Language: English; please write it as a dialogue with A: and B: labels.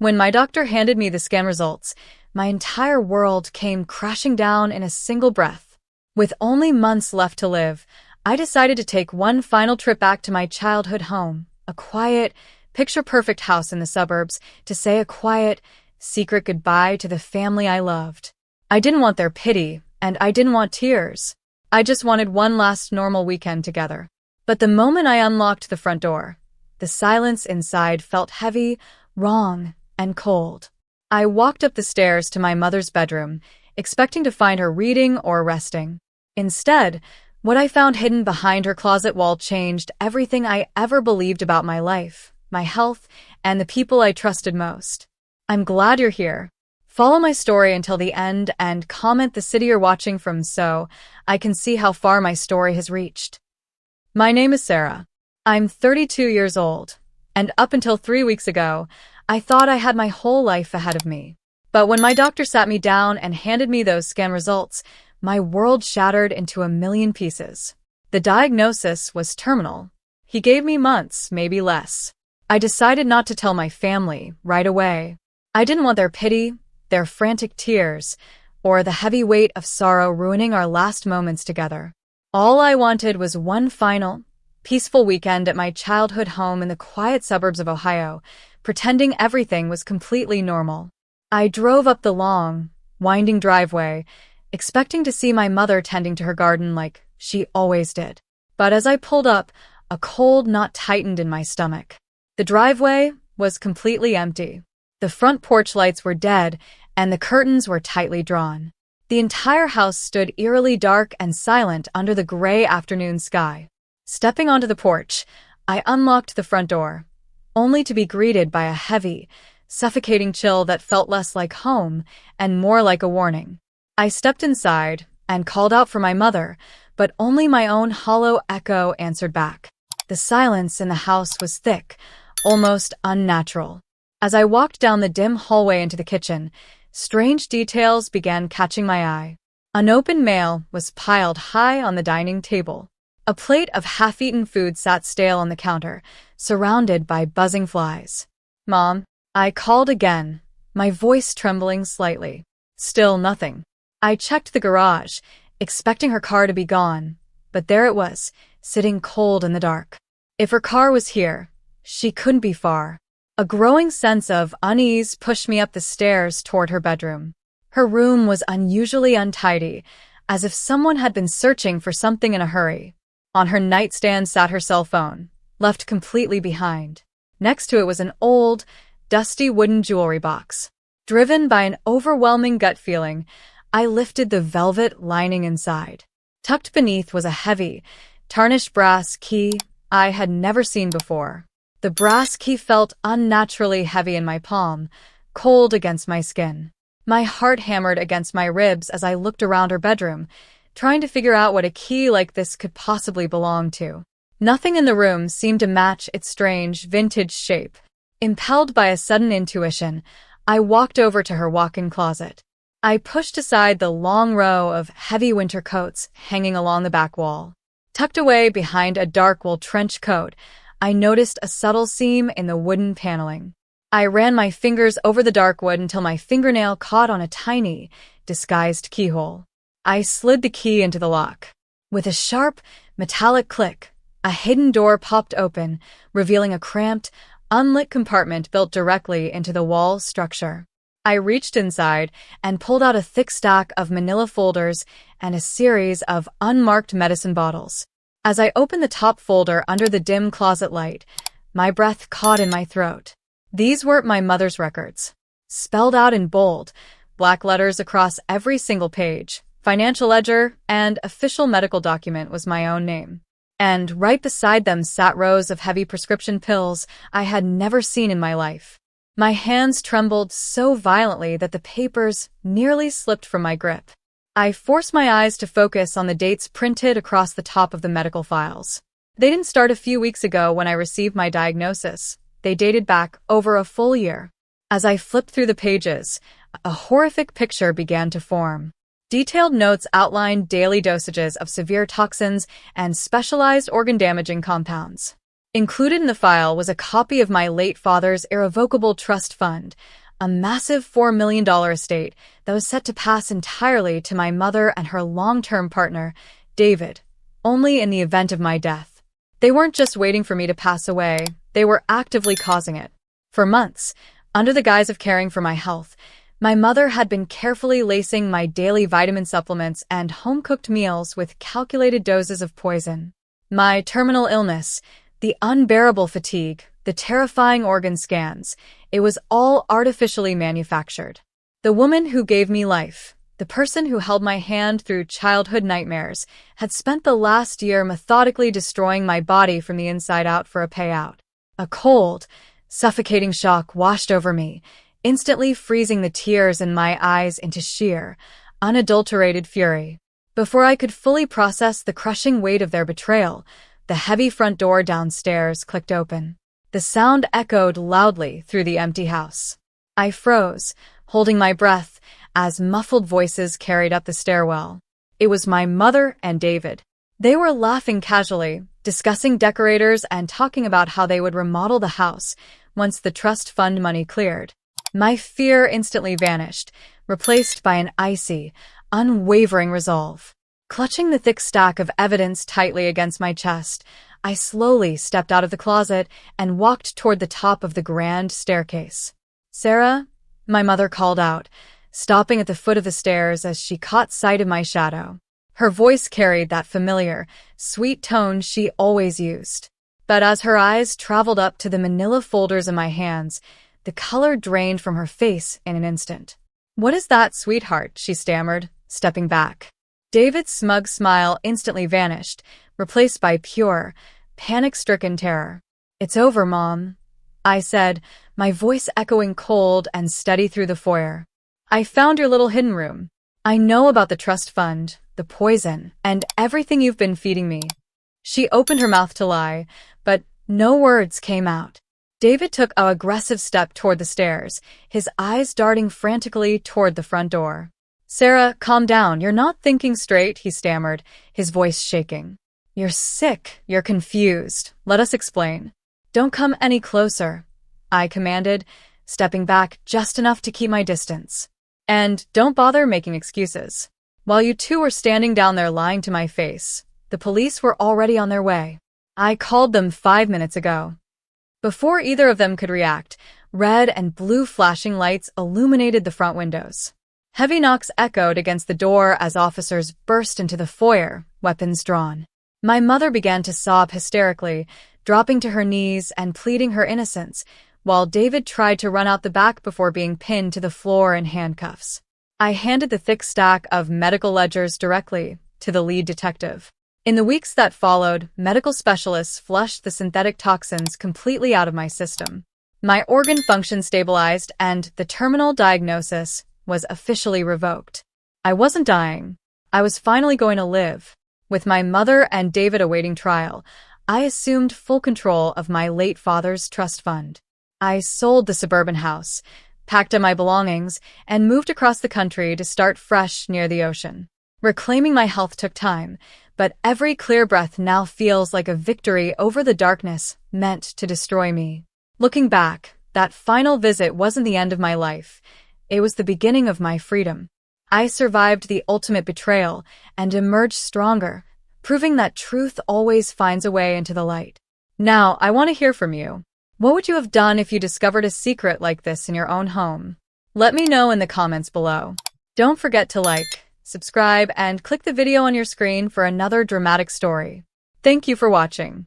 A: When my doctor handed me the scan results, my entire world came crashing down in a single breath. With only months left to live, I decided to take one final trip back to my childhood home, a quiet, picture-perfect house in the suburbs, to say a quiet, secret goodbye to the family I loved. I didn't want their pity, and I didn't want tears. I just wanted one last normal weekend together. But the moment I unlocked the front door, the silence inside felt heavy, wrong, and cold. I walked up the stairs to my mother's bedroom, expecting to find her reading or resting. Instead, what I found hidden behind her closet wall changed everything I ever believed about my life, my health, and the people I trusted most. I'm glad you're here. Follow my story until the end and comment the city you're watching from so I can see how far my story has reached. My name is Sarah. I'm 32 years old, and up until 3 weeks ago, I thought I had my whole life ahead of me. But when my doctor sat me down and handed me those scan results, my world shattered into a million pieces. The diagnosis was terminal. He gave me months, maybe less. I decided not to tell my family right away. I didn't want their pity, their frantic tears, or the heavy weight of sorrow ruining our last moments together. All I wanted was one final, peaceful weekend at my childhood home in the quiet suburbs of Ohio, pretending everything was completely normal. I drove up the long, winding driveway, expecting to see my mother tending to her garden like she always did. But as I pulled up, a cold knot tightened in my stomach. The driveway was completely empty. The front porch lights were dead, and the curtains were tightly drawn. The entire house stood eerily dark and silent under the gray afternoon sky. Stepping onto the porch, I unlocked the front door, only to be greeted by a heavy, suffocating chill that felt less like home and more like a warning. I stepped inside and called out for my mother, but only my own hollow echo answered back. The silence in the house was thick, almost unnatural. As I walked down the dim hallway into the kitchen, strange details began catching my eye. Unopened mail was piled high on the dining table. A plate of half-eaten food sat stale on the counter, surrounded by buzzing flies. "Mom," I called again, my voice trembling slightly. Still nothing. I checked the garage, expecting her car to be gone, but there it was, sitting cold in the dark. If her car was here, she couldn't be far. A growing sense of unease pushed me up the stairs toward her bedroom. Her room was unusually untidy, as if someone had been searching for something in a hurry. On her nightstand sat her cell phone, left completely behind. Next to it was an old, dusty wooden jewelry box. Driven by an overwhelming gut feeling, I lifted the velvet lining inside. Tucked beneath was a heavy, tarnished brass key I had never seen before. The brass key felt unnaturally heavy in my palm, cold against my skin. My heart hammered against my ribs as I looked around her bedroom, trying to figure out what a key like this could possibly belong to. Nothing in the room seemed to match its strange, vintage shape. Impelled by a sudden intuition, I walked over to her walk-in closet. I pushed aside the long row of heavy winter coats hanging along the back wall. Tucked away behind a dark wool trench coat, I noticed a subtle seam in the wooden paneling. I ran my fingers over the dark wood until my fingernail caught on a tiny, disguised keyhole. I slid the key into the lock. With a sharp, metallic click, a hidden door popped open, revealing a cramped, unlit compartment built directly into the wall structure. I reached inside and pulled out a thick stack of manila folders and a series of unmarked medicine bottles. As I opened the top folder under the dim closet light, my breath caught in my throat. These were my mother's records. Spelled out in bold, black letters across every single page, financial ledger and official medical document was my own name. And right beside them sat rows of heavy prescription pills I had never seen in my life. My hands trembled so violently that the papers nearly slipped from my grip. I forced my eyes to focus on the dates printed across the top of the medical files. They didn't start a few weeks ago when I received my diagnosis. They dated back over a full year. As I flipped through the pages, a horrific picture began to form. Detailed notes outlined daily dosages of severe toxins and specialized organ-damaging compounds. Included in the file was a copy of my late father's irrevocable trust fund, a massive $4 million estate that was set to pass entirely to my mother and her long-term partner, David, only in the event of my death. They weren't just waiting for me to pass away, they were actively causing it. For months, under the guise of caring for my health, my mother had been carefully lacing my daily vitamin supplements and home-cooked meals with calculated doses of poison. My terminal illness, the unbearable fatigue, the terrifying organ scans, it was all artificially manufactured. The woman who gave me life, the person who held my hand through childhood nightmares, had spent the last year methodically destroying my body from the inside out for a payout. A cold, suffocating shock washed over me, instantly freezing the tears in my eyes into sheer, unadulterated fury. Before I could fully process the crushing weight of their betrayal, the heavy front door downstairs clicked open. The sound echoed loudly through the empty house. I froze, holding my breath, as muffled voices carried up the stairwell. It was my mother and David. They were laughing casually, discussing decorators and talking about how they would remodel the house once the trust fund money cleared. My fear instantly vanished, replaced by an icy, unwavering resolve. Clutching the thick stack of evidence tightly against my chest, I slowly stepped out of the closet and walked toward the top of the grand staircase. "Sarah," my mother called out, stopping at the foot of the stairs as she caught sight of my shadow. Her voice carried that familiar, sweet tone she always used. But as her eyes traveled up to the manila folders in my hands, the color drained from her face in an instant. "What is that, sweetheart?" she stammered, stepping back. David's smug smile instantly vanished, replaced by pure, panic-stricken terror. "It's over, Mom," I said, my voice echoing cold and steady through the foyer. "I found your little hidden room. I know about the trust fund, the poison, and everything you've been feeding me." She opened her mouth to lie, but no words came out. David took an aggressive step toward the stairs, his eyes darting frantically toward the front door. "Sarah, calm down. You're not thinking straight," he stammered, his voice shaking. "You're sick. You're confused. Let us explain." "Don't come any closer," I commanded, stepping back just enough to keep my distance. "And don't bother making excuses. While you two were standing down there lying to my face, the police were already on their way. I called them 5 minutes ago." Before either of them could react, red and blue flashing lights illuminated the front windows. Heavy knocks echoed against the door as officers burst into the foyer, weapons drawn. My mother began to sob hysterically, dropping to her knees and pleading her innocence, while David tried to run out the back before being pinned to the floor in handcuffs. I handed the thick stack of medical ledgers directly to the lead detective. In the weeks that followed, medical specialists flushed the synthetic toxins completely out of my system. My organ function stabilized, and the terminal diagnosis was officially revoked. I wasn't dying. I was finally going to live. With my mother and David awaiting trial, I assumed full control of my late father's trust fund. I sold the suburban house, packed up my belongings, and moved across the country to start fresh near the ocean. Reclaiming my health took time, but every clear breath now feels like a victory over the darkness meant to destroy me. Looking back, that final visit wasn't the end of my life. It was the beginning of my freedom. I survived the ultimate betrayal and emerged stronger, proving that truth always finds a way into the light. Now, I want to hear from you. What would you have done if you discovered a secret like this in your own home? Let me know in the comments below. Don't forget to like, subscribe, and click the video on your screen for another dramatic story. Thank you for watching.